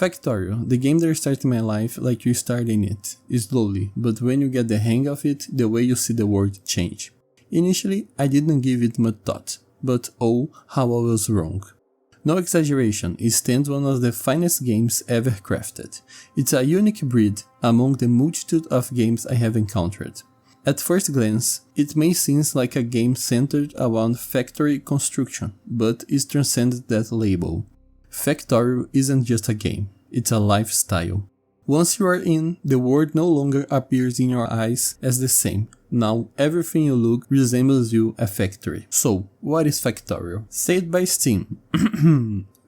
Factorial, the game that started my life like you started it, slowly, but when you get the hang of it, the way you see the world change. Initially, I didn't give it much thought, but oh, how I was wrong. No exaggeration, it stands one of the finest games ever crafted. It's a unique breed among the multitude of games I have encountered. At first glance, it may seem like a game centered around factory construction, but it transcends that label. Factorial isn't just a game, it's a lifestyle. Once you are in, the world no longer appears in your eyes as the same. Now everything you look resembles you a factory. So, what is Factorial? Said by Steam.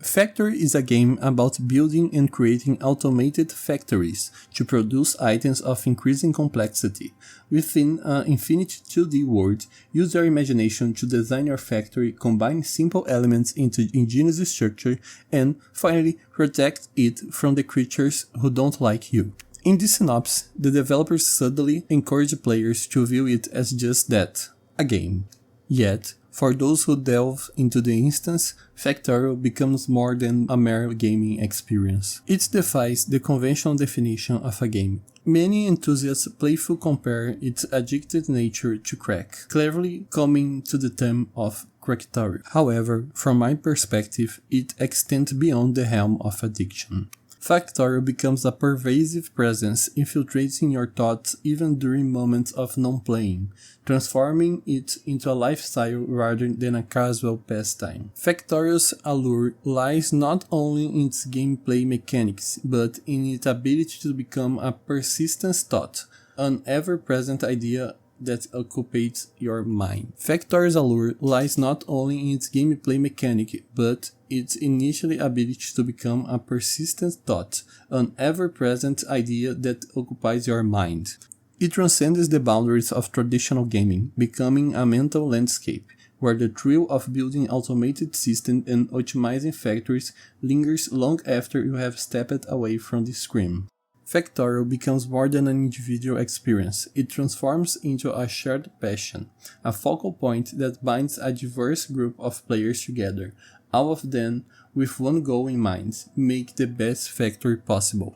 Factory is a game about building and creating automated factories to produce items of increasing complexity. Within an infinite 2D world, use your imagination to design your factory, combine simple elements into ingenious structure, and finally protect it from the creatures who don't like you. In this synopsis, the developers subtly encourage players to view it as just that, a game. Yet, for those who delve into the instance, Factorial becomes more than a mere gaming experience. It defies the conventional definition of a game. Many enthusiasts playfully compare its addictive nature to crack, cleverly coming to the term of Cracktorial. However, from my perspective, it extends beyond the realm of addiction. Factorial becomes a pervasive presence, infiltrating your thoughts even during moments of non-playing, transforming it into a lifestyle rather than a casual pastime. Factorial's allure lies not only in its gameplay mechanics, but in its ability to become a persistent thought, an ever-present idea that occupies your mind. Factorial's allure lies not only in its gameplay mechanic, but its initial ability to become a persistent thought, an ever-present idea that occupies your mind. It transcends the boundaries of traditional gaming, becoming a mental landscape, where the thrill of building automated systems and optimizing factories lingers long after you have stepped away from the screen. Factorial becomes more than an individual experience. It transforms into a shared passion, a focal point that binds a diverse group of players together, all of them with one goal in mind: make the best factory possible.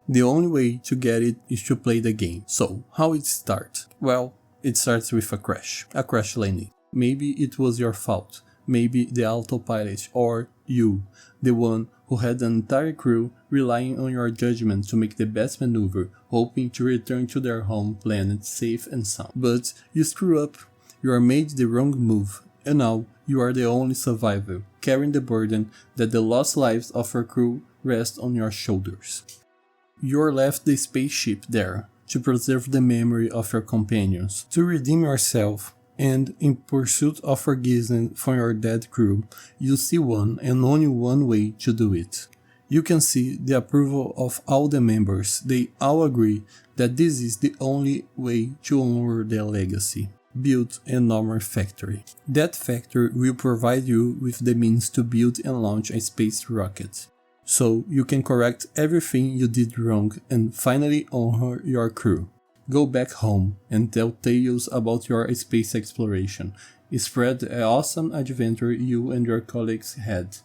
The only way to get it is to play the game. So, how it starts? Well, it starts with a crash landing. Maybe it was your fault, maybe the autopilot, or you, the one who had an entire crew relying on your judgment to make the best maneuver, hoping to return to their home planet safe and sound. But you screw up, you are made the wrong move, and now you are the only survivor, carrying the burden that the lost lives of your crew rest on your shoulders. You are left the spaceship there, to preserve the memory of your companions, to redeem yourself, and in pursuit of forgiveness from your dead crew, you see one and only one way to do it. You can see the approval of all the members. They all agree that this is the only way to honor their legacy. Build a normal factory. That factory will provide you with the means to build and launch a space rocket, so you can correct everything you did wrong and finally honor your crew. Go back home and tell tales about your space exploration. Spread the awesome adventure you and your colleagues had.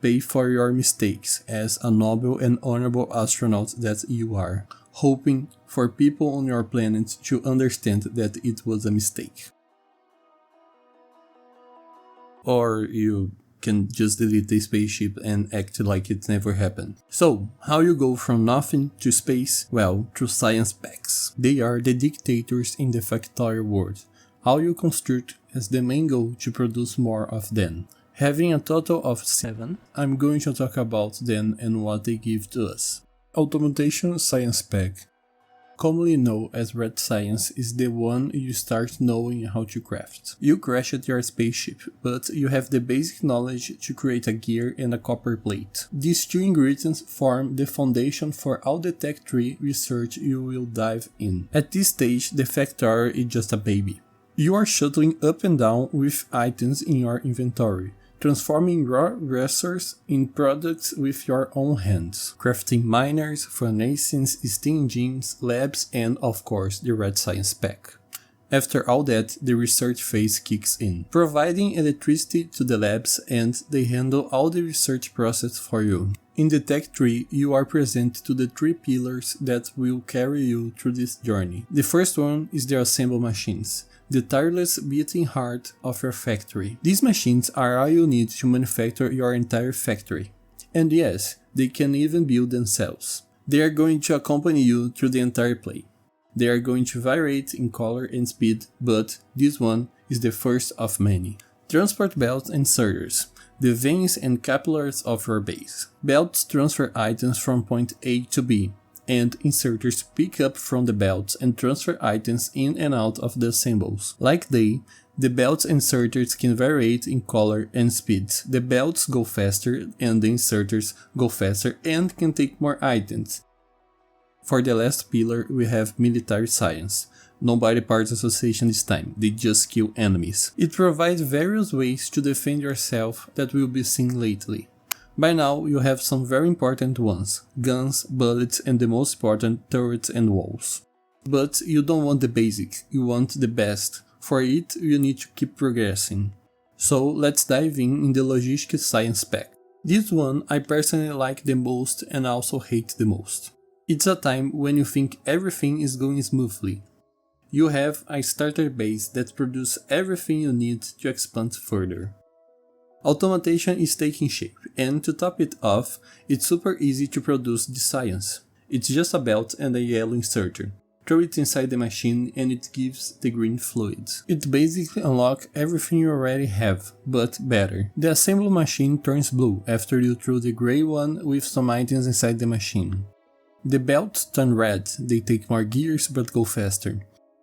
Pay for your mistakes as a noble and honorable astronaut that you are, hoping for people on your planet to understand that it was a mistake. Or you can just delete the spaceship and act like it never happened. So, how you go from nothing to space? Well, through science packs. They are the dictators in the Factorial world. How you construct has the main goal to produce more of them. Having a total of 7, I'm going to talk about them and what they give to us. Automation Science Pack, commonly known as Red Science, is the one you start knowing how to craft. You crashed your spaceship, but you have the basic knowledge to create a gear and a copper plate. These two ingredients form the foundation for all the Tech Tree research you will dive in. At this stage, the Factorial is just a baby. You are shuttling up and down with items in your inventory, transforming raw resources in products with your own hands, crafting miners, furnaces, steam engines, labs, and of course the Red Science Pack. After all that, the research phase kicks in, providing electricity to the labs, and they handle all the research process for you. In the tech tree, you are presented to the 3 pillars that will carry you through this journey. The first one is the assembly machines, the tireless beating heart of your factory. These machines are all you need to manufacture your entire factory. And yes, they can even build themselves. They are going to accompany you through the entire play. They are going to vary in color and speed, but this one is the first of many. Transport belts and inserters, the veins and capillaries of your base. Belts transfer items from point A to B, and inserters pick up from the belts and transfer items in and out of the assembles. Like the belts and inserters can vary in color and speeds. The belts go faster and the inserters go faster and can take more items. For the last pillar, we have military science. No body parts association this time, they just kill enemies. It provides various ways to defend yourself that will be seen lately. By now, you have some very important ones: guns, bullets, and the most important, turrets and walls. But you don't want the basic, you want the best. For it, you need to keep progressing. So let's dive in the logistics science pack. This one I personally like the most and also hate the most. It's a time when you think everything is going smoothly. You have a starter base that produces everything you need to expand further. Automation is taking shape, and to top it off, it's super easy to produce this science. It's just a belt and a yellow inserter. Throw it inside the machine and it gives the green fluids. It basically unlocks everything you already have, but better. The assembly machine turns blue after you throw the grey one with some items inside the machine. The belts turn red, they take more gears but go faster.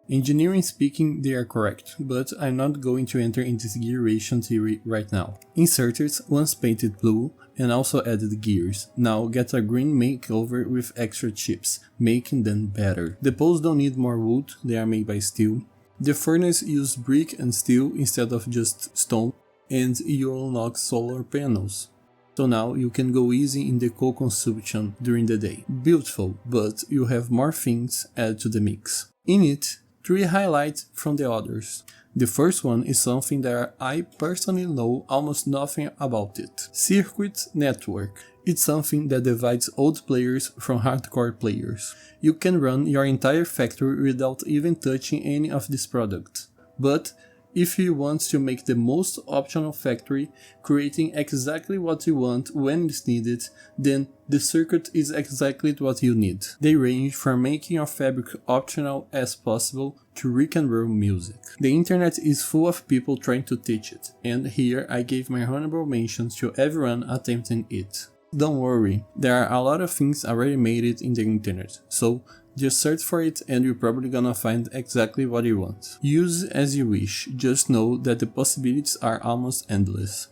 Engineering speaking, they are correct, but I'm not going to enter into this gear ration theory right now. Inserters once painted blue and also added gears, now get a green makeover with extra chips, making them better. The poles don't need more wood, they are made by steel. The furnace uses brick and steel instead of just stone, and you unlock solar panels. So now you can go easy in the coal consumption during the day. Beautiful, but you have more things added to the mix. In it, 3 highlights from the others. The first one is something that I personally know almost nothing about it. Circuit network. It's something that divides old players from hardcore players. You can run your entire factory without even touching any of this product. But if you want to make the most optional factory, creating exactly what you want when it's needed, then the circuit is exactly what you need. They range from making your fabric optional as possible to rock and roll music. The internet is full of people trying to teach it, and here I gave my honorable mentions to everyone attempting it. Don't worry, there are a lot of things already made it in the internet, so just search for it and you're probably gonna find exactly what you want. Use as you wish, just know that the possibilities are almost endless.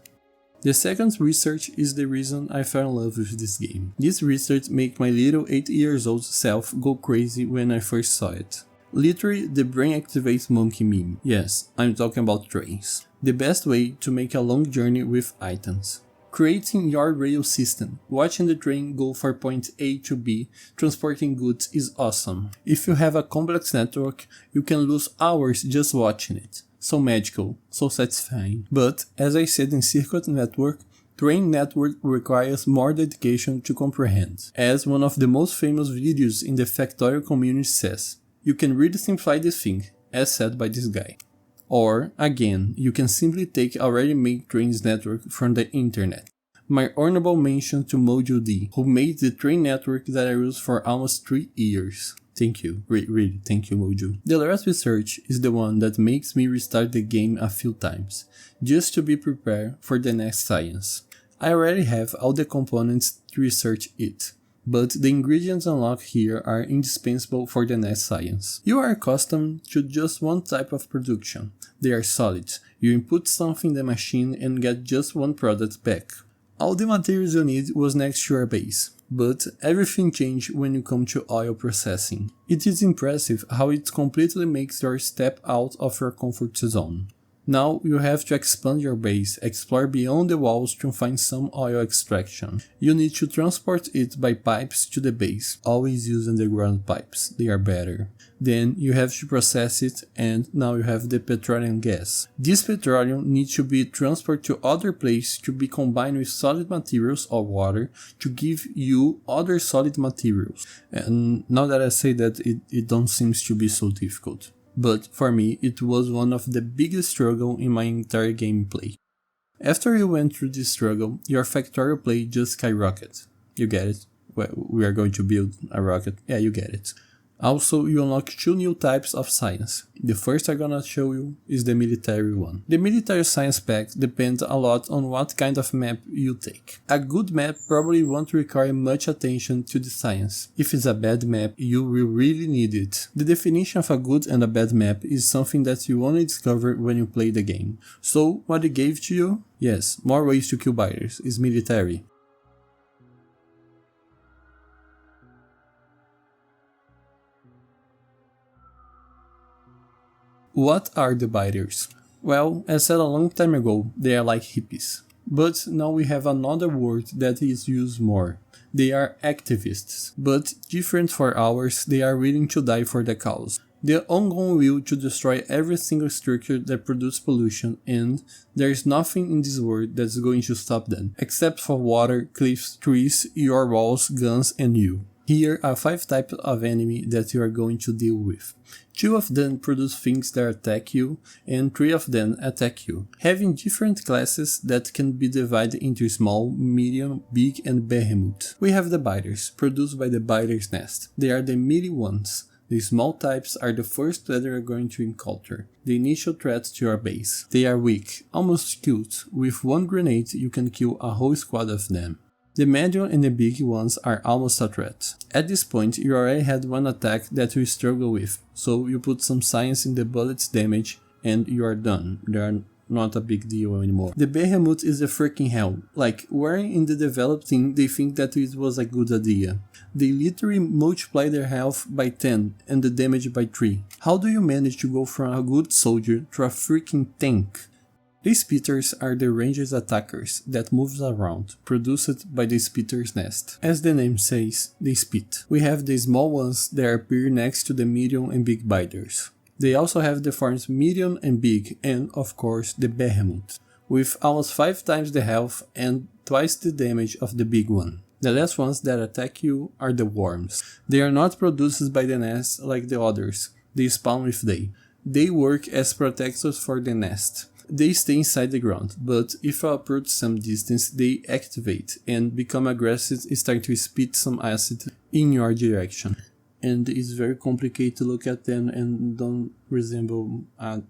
The second research is the reason I fell in love with this game. This research made my little 8 years old self go crazy when I first saw it. Literally the brain activates monkey meme. Yes, I'm talking about trains. The best way to make a long journey with items. Creating your rail system, watching the train go from point A to B, transporting goods is awesome. If you have a complex network, you can lose hours just watching it. So magical, so satisfying. But, as I said in Circuit Network, train network requires more dedication to comprehend. As one of the most famous videos in the factorial community says, you can really simplify this thing, as said by this guy. Or, again, you can simply take already made trains network from the internet. My honorable mention to Mojo D, who made the train network that I used for almost 3 years. Thank you, really, thank you Mojo. The last research is the one that makes me restart the game a few times, just to be prepared for the next science. I already have all the components to research it, but the ingredients unlocked here are indispensable for the next science. You are accustomed to just one type of production. They are solid. You input something in the machine and get just one product back. All the materials you need was next to your base, but everything changed when you come to oil processing. It is impressive how it completely makes you step out of your comfort zone. Now you have to expand your base, explore beyond the walls to find some oil extraction. You need to transport it by pipes to the base, always use underground pipes, they are better. Then you have to process it, and now you have the petroleum gas. This petroleum needs to be transported to other places to be combined with solid materials or water to give you other solid materials. And now that I say that, it don't seem to be so difficult. But for me, it was one of the biggest struggles in my entire gameplay. After you went through this struggle, your factorial play just skyrocketed. You get it? Well, we are going to build a rocket. Yeah, you get it. Also, you unlock 2 new types of science. The first I'm gonna show you is the military one. The military science pack depends a lot on what kind of map you take. A good map probably won't require much attention to the science. If it's a bad map, you will really need it. The definition of a good and a bad map is something that you only discover when you play the game. So, what it gave to you? Yes, more ways to kill biters is military. What are the biters? Well, as said a long time ago, they are like hippies. But now we have another word that is used more. They are activists. But different for ours, they are willing to die for the cause. The ongoing will to destroy every single structure that produces pollution, and there is nothing in this world that's going to stop them, except for water, cliffs, trees, your walls, guns, and you. Here are 5 types of enemy that you are going to deal with. 2 of them produce things that attack you, and 3 of them attack you, having different classes that can be divided into small, medium, big, and behemoth. We have the biters, produced by the biter's nest. They are the meaty ones. The small types are the first that you are going to encounter, the initial threat to your base. They are weak, almost killed. With 1 grenade you can kill a whole squad of them. The medium and the big ones are almost a threat. At this point, you already had 1 attack that you struggle with, so you put some science in the bullet's damage and you are done. They are not a big deal anymore. The behemoth is a freaking hell. Like, where in the developed team they think that it was a good idea? They literally multiply their health by 10 and the damage by 3. How do you manage to go from a good soldier to a freaking tank? The spitters are the ranged attackers that moves around, produced by the spitter's nest. As the name says, they spit. We have the small ones that appear next to the medium and big biters. They also have the forms medium and big, and of course the behemoth, with almost 5 times the health and twice the damage of the big one. The last ones that attack you are the worms. They are not produced by the nest like the others, they spawn with day. They work as protectors for the nest. They stay inside the ground, but if you approach some distance, they activate and become aggressive, start to spit some acid in your direction. And it's very complicated to look at them and don't resemble a...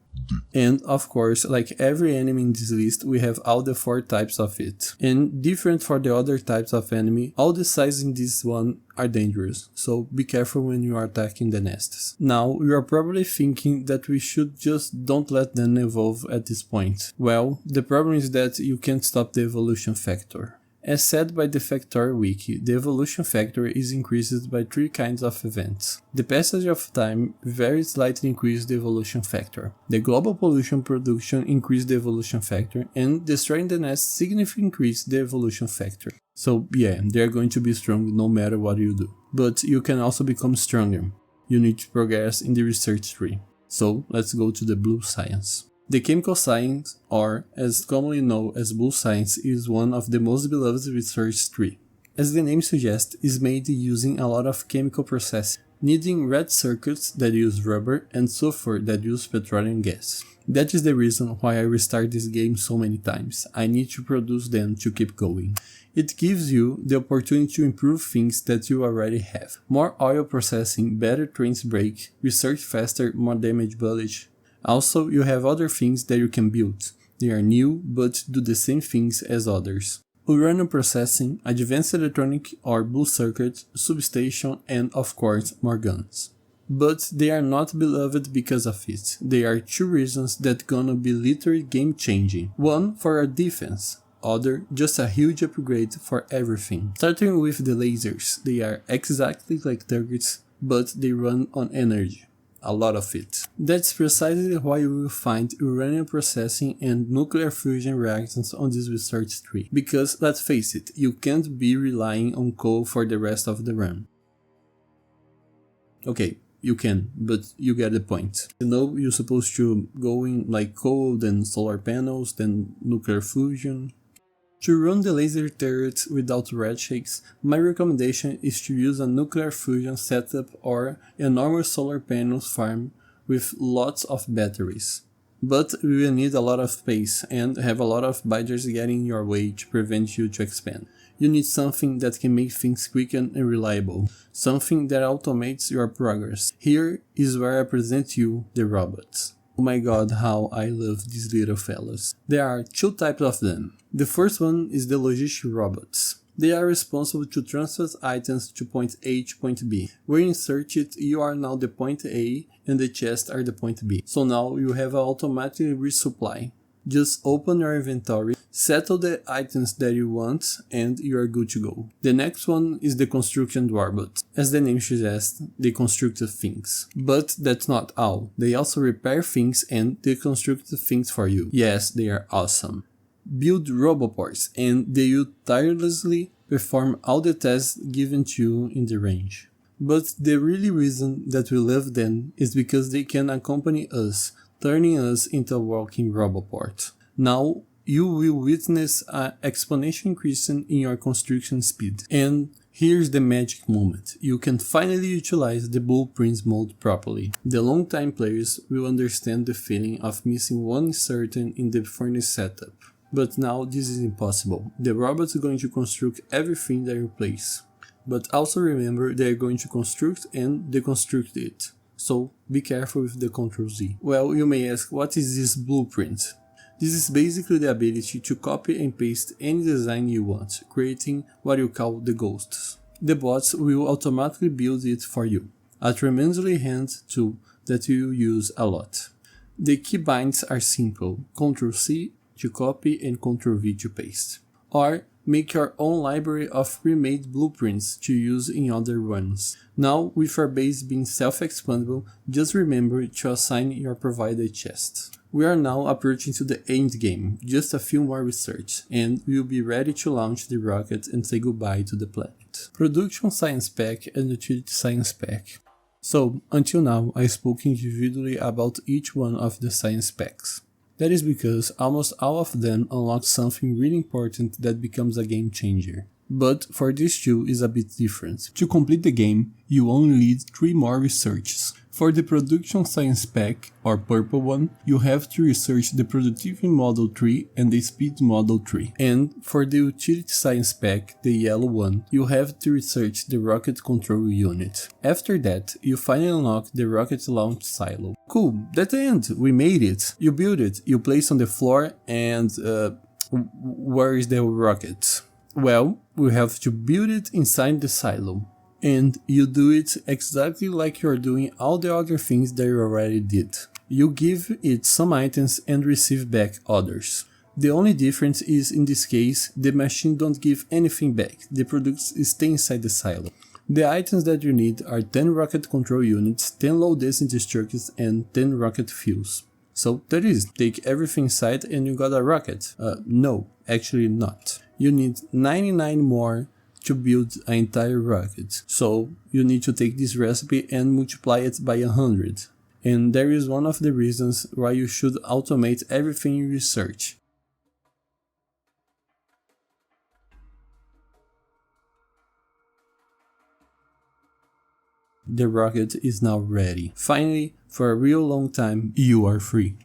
And of course, like every enemy in this list, we have all the 4 types of it. And different for the other types of enemy, all the sizes in this one are dangerous, so be careful when you are attacking the nests. Now, you are probably thinking that we should just don't let them evolve at this point. Well, the problem is that you can't stop the evolution factor. As said by the Factory Wiki, the evolution factor is increased by 3 kinds of events. The passage of time very slightly increases the evolution factor. The global pollution production increases the evolution factor, and destroying the nest significantly increases the evolution factor. So yeah, they are going to be strong no matter what you do. But you can also become stronger. You need to progress in the research tree. So let's go to the blue science. The chemical science, or as commonly known as blue science, is one of the most beloved research tree. As the name suggests, is made using a lot of chemical processing, needing red circuits that use rubber and sulfur that use petroleum gas. That is the reason why I restart this game so many times. I need to produce them to keep going. It gives you the opportunity to improve things that you already have. More oil processing, better trains brake, research faster, more damage bullet. Also, you have other things that you can build. They are new, but do the same things as others. Uranium processing, advanced electronic or blue circuit, substation, and of course, more guns. But they are not beloved because of it. There are 2 reasons that gonna be literally game changing. One, for our defense. Other, just a huge upgrade for everything. Starting with the lasers, they are exactly like targets, but they run on energy. a lot of it. That's precisely why you will find uranium processing and nuclear fusion reactions on this research tree. Because, let's face it, you can't be relying on coal for the rest of the run. Okay, you can, but you get the point. You know, you're supposed to go in like coal, then solar panels, then nuclear fusion. To run the laser turret without red shakes, my recommendation is to use a nuclear fusion setup or a normal solar panels farm with lots of batteries. But we will need a lot of space and have a lot of biders getting in your way to prevent you to expand. You need something that can make things quick and reliable, something that automates your progress. Here is where I present you the robots. Oh my god, how I love these little fellas. There are two types of them. The first one is the logistic robots. They are responsible to transfer items to point A to point B. When you insert it, you are now the point A and the chests are the point B. So now you have an automatic resupply. Just open your inventory, settle the items that you want, and you are good to go. The next one is the construction robot. As the name suggests, they construct things. But that's not all. They also repair things and deconstruct things for you. Yes, they are awesome. Build roboports, and they will tirelessly perform all the tasks given to you in the range. But the really reason that we love them is because they can accompany us, turning us into a walking roboport. Now, you will witness an exponential increase in your construction speed. And here's the magic moment. You can finally utilize the blueprints mode properly. The long-time players will understand the feeling of missing one certain in the furnace setup. But now this is impossible. The robots are going to construct everything that you place. But also remember they are going to construct and deconstruct it. So be careful with the Ctrl Z. Well, you may ask, what is this blueprint? This is basically the ability to copy and paste any design you want, creating what you call the ghosts. The bots will automatically build it for you, a tremendously handy tool that you use a lot. The keybinds are simple, Ctrl C to copy and Ctrl V to paste. Or make your own library of pre-made blueprints to use in other runs. Now, with our base being self-expandable, just remember to assign your provided chests. We are now approaching to the end game, just a few more research, and we'll be ready to launch the rocket and say goodbye to the planet. Production Science Pack and Utility Science Pack. So, until now, I spoke individually about each one of the science packs. That is because almost all of them unlock something really important that becomes a game changer. But for this two is a bit different. To complete the game, you only need 3 more researches. For the Production Science Pack, or purple one, you have to research the Productivity Model tree and the Speed Model tree. And for the Utility Science Pack, the yellow one, you have to research the Rocket Control Unit. After that, you finally unlock the Rocket Launch Silo. Cool, that's the end, we made it. You build it, you place on the floor, and where is the rocket? Well, we have to build it inside the silo. And you do it exactly like you're doing all the other things that you already did. You give it some items and receive back others. The only difference is, in this case, the machine don't give anything back, the products stay inside the silo. The items that you need are 10 rocket control units, 10 low density structures and 10 rocket fuels. So that is, take everything inside and you got a rocket. No, actually not. You need 99 more to build an entire rocket. So you need to take this recipe and multiply it by 100. And there is one of the reasons why you should automate everything you research. The rocket is now ready. Finally, for a real long time, you are free.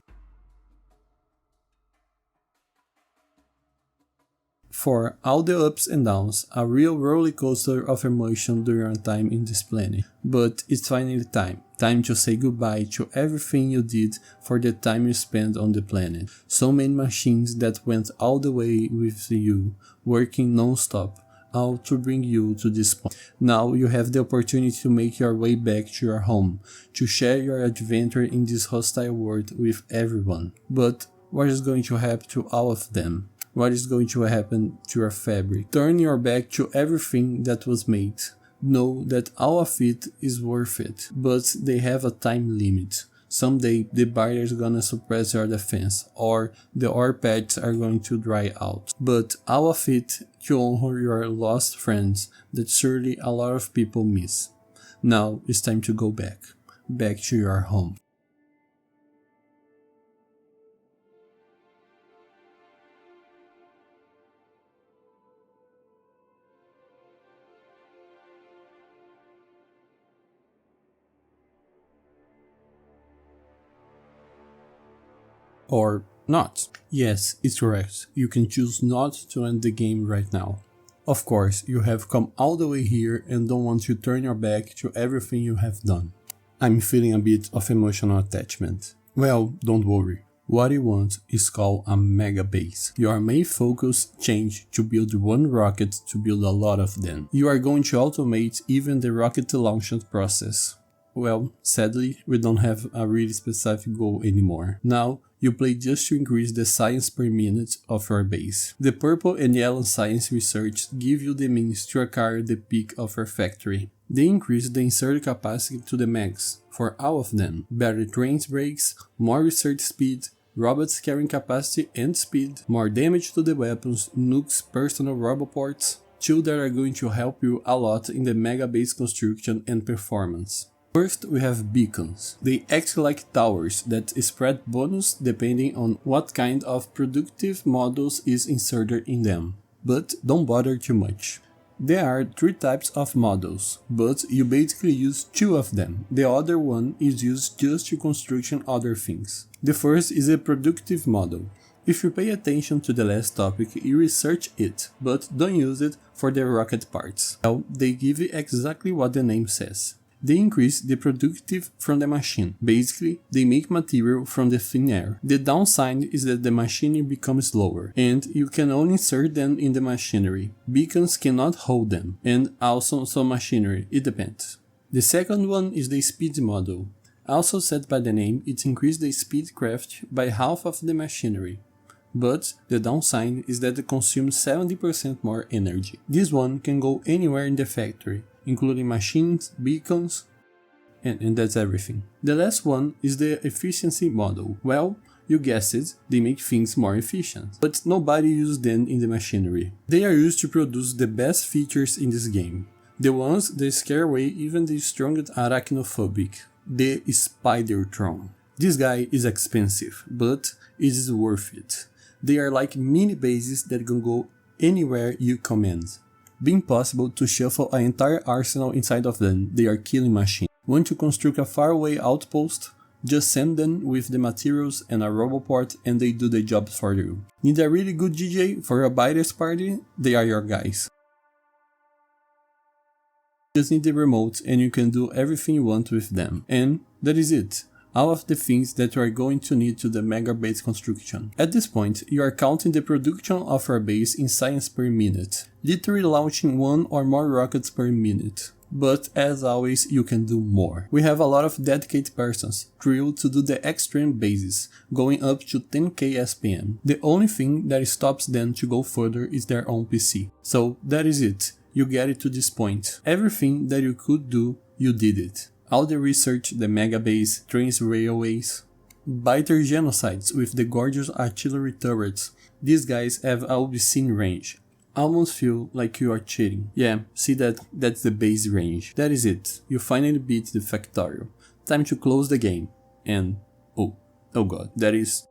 For all the ups and downs, a real roller coaster of emotion during your time in this planet. But it's finally time. Time to say goodbye to everything you did for the time you spent on the planet. So many machines that went all the way with you, working non-stop, all to bring you to this point. Now you have the opportunity to make your way back to your home, to share your adventure in this hostile world with everyone. But what is going to happen to all of them? What is going to happen to your fabric? Turn your back to everything that was made. know that all of it is worth it, but they have a time limit. Someday the buyer is gonna suppress your defense, or the ore paths are going to dry out. But all of it to honor your lost friends that surely a lot of people miss. Now it's time to go back to your home. Or not. Yes, it's correct. You can choose not to end the game right now. Of course, you have come all the way here and don't want to turn your back to everything you have done. I'm feeling a bit of emotional attachment. Well, don't worry. What you want is called a mega base. Your main focus changed to build one rocket to build a lot of them. You are going to automate even the rocket launch process. Well, sadly, we don't have a really specific goal anymore. Now, you play just to increase the science per minute of your base. The purple and yellow science research give you the means to acquire the peak of your factory. They increase the insert capacity to the max for all of them. Better trains brakes, more research speed, robots carrying capacity and speed, more damage to the weapons, nukes, personal roboports, two that are going to help you a lot in the mega base construction and performance. First, we have beacons. They act like towers that spread bonus depending on what kind of productive models is inserted in them. But don't bother too much. There are 3 types of models, but you basically use 2 of them. The other one is used just to construction other things. The first is a productive model. If you pay attention to the last topic, you research it, but don't use it for the rocket parts. Well, they give you exactly what the name says. They increase the productive from the machine. Basically, they make material from the thin air. The downside is that the machinery becomes slower, and you can only insert them in the machinery. Beacons cannot hold them, and also some machinery, it depends. The second one is the speed model. Also set by the name, it increases the speed craft by half of the machinery. But the downside is that it consumes 70% more energy. This one can go anywhere in the factory, including machines, beacons, and that's everything. The last one is the efficiency model. Well, you guessed it, they make things more efficient. But nobody uses them in the machinery. They are used to produce the best features in this game. The ones that scare away even the strongest arachnophobic. The Spidertron. This guy is expensive, but it is worth it. They are like mini bases that can go anywhere you command. Being possible to shuffle an entire arsenal inside of them, they are killing machines. Want to construct a faraway outpost? Just send them with the materials and a roboport and they do the job for you. Need a really good DJ for a buyer's party? They are your guys. Just need the remote and you can do everything you want with them. And that is it. All of the things that you are going to need to the mega base construction. At this point, you are counting the production of your base in science per minute, literally launching 1 or more rockets per minute. But as always, you can do more. We have a lot of dedicated persons, drilled to do the extreme bases, going up to 10k SPM. The only thing that stops them to go further is their own PC. So that is it, you get it to this point. Everything that you could do, you did it. All the research, the mega base, trains, railways, biter genocides with the gorgeous artillery turrets. These guys have obscene range. Almost feel like you are cheating. Yeah, see that's the base range. That is it. You finally beat the Factorio. Time to close the game. And oh god, that is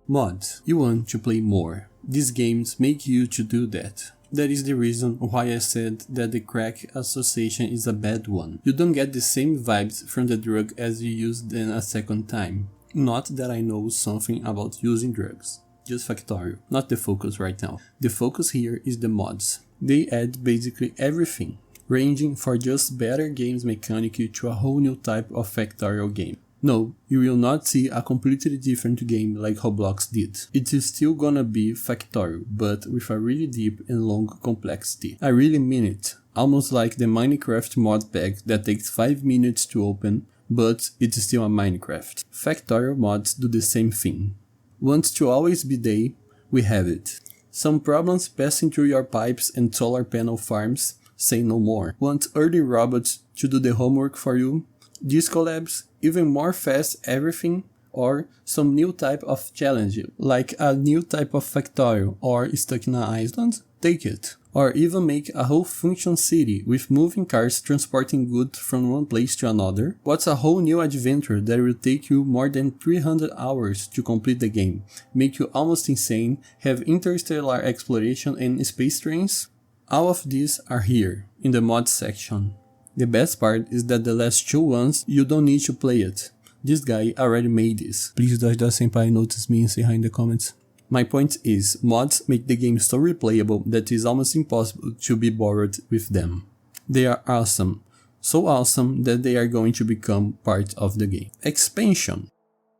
mods. You want to play more. These games make you to do that. That is the reason why I said that the crack association is a bad one. You don't get the same vibes from the drug as you used them a second time. Not that I know something about using drugs. Just Factorio, not the focus right now. The focus here is the mods. They add basically everything, ranging for just better games mechanic to a whole new type of Factorio game. No, you will not see a completely different game like Roblox did. It is still gonna be Factorio, but with a really deep and long complexity. I really mean it. Almost like the Minecraft mod pack that takes 5 minutes to open, but it's still a Minecraft. Factorio mods do the same thing. Want to always be they? We have it. Some problems passing through your pipes and solar panel farms? Say no more. Want early robots to do the homework for you? Disco labs? Even more fast everything? Or some new type of challenge, like a new type of factorial or stuck in an island? Take it. Or even make a whole function city with moving cars transporting goods from one place to another? What's a whole new adventure that will take you more than 300 hours to complete the game, make you almost insane, have interstellar exploration and space trains? All of these are here, in the mods section. The best part is that the last two ones, you don't need to play it. This guy already made this. Please Senpai notice me and say hi in the comments. My point is, mods make the game so replayable that it is almost impossible to be bored with them. They are awesome. So awesome that they are going to become part of the game. Expansion.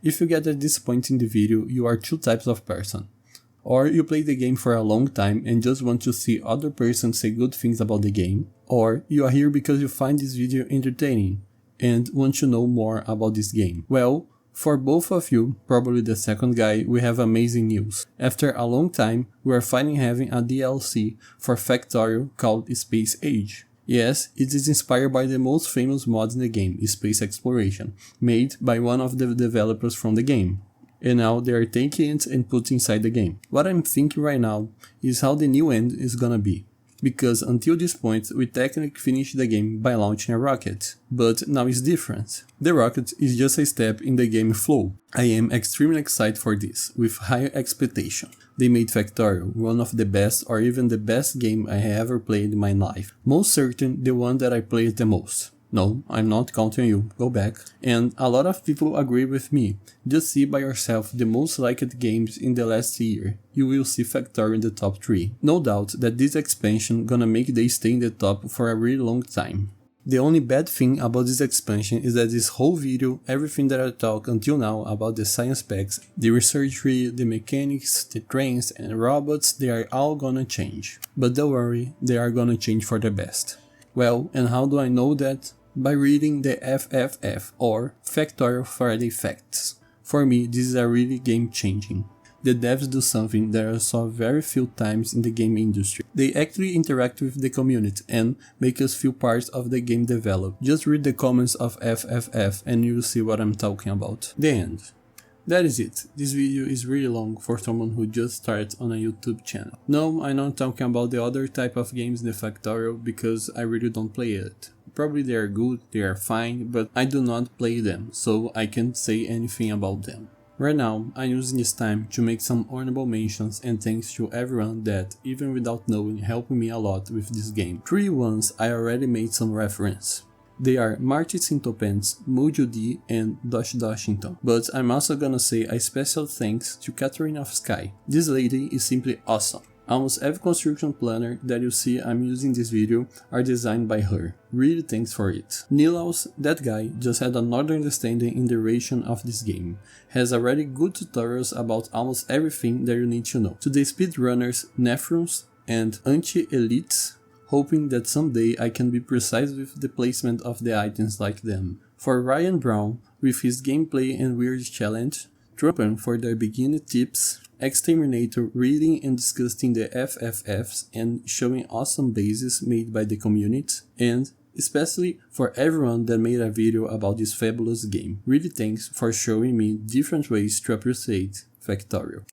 If you get at this point in the video, you are two types of person. Or you play the game for a long time and just want to see other persons say good things about the game. Or you are here because you find this video entertaining and want to know more about this game. Well, for both of you, probably the second guy, we have amazing news. After a long time, we are finally having a DLC for Factorial called Space Age. Yes, it is inspired by the most famous mod in the game, Space Exploration, made by one of the developers from the game. And now they are taking it and putting inside the game. What I'm thinking right now is how the new end is gonna be. Because until this point, we technically finished the game by launching a rocket, but now it's different. The rocket is just a step in the game flow. I am extremely excited for this, with high expectation. They made Factorial one of the best or even the best game I have ever played in my life. Most certain the one that I played the most. No, I'm not counting you, go back. And a lot of people agree with me. Just see by yourself the most liked games in the last year. You will see Factorial in the top 3. No doubt that this expansion gonna make they stay in the top for a really long time. The only bad thing about this expansion is that this whole video, everything that I talked until now about the science packs, the research tree, the mechanics, the trains and robots, they are all gonna change. But don't worry, they are gonna change for the best. Well, and how do I know that? By reading the FFF, or Factorial Friday Facts. For me, this is a really game changing. The devs do something that I saw very few times in the game industry. They actually interact with the community and make us feel part of the game developed. Just read the comments of FFF and you'll see what I'm talking about. The end. That is it. This video is really long for someone who just started on a YouTube channel. No, I'm not talking about the other type of games in the Factorial because I really don't play it. Probably they are good, they are fine, but I do not play them, so I can't say anything about them. Right now, I'm using this time to make some honorable mentions and thanks to everyone that, even without knowing, helped me a lot with this game. 3 ones I already made some reference. They are Marty Sintopants, Mojo D and Dosh Doshington. But I'm also gonna say a special thanks to Catherine of Sky. This lady is simply awesome. Almost every construction planner that you see I'm using this video are designed by her. Really thanks for it. Nilaus, that guy, just had another understanding in the duration of this game. Has already good tutorials about almost everything that you need to know. To the speedrunners, Nephrons and anti-elites, hoping that someday I can be precise with the placement of the items like them. For Ryan Brown, with his gameplay and weird challenge, Trumpen for their beginner tips, Exterminator reading and discussing the FFFs and showing awesome bases made by the community, and especially for everyone that made a video about this fabulous game. Really thanks for showing me different ways to appreciate Factorial.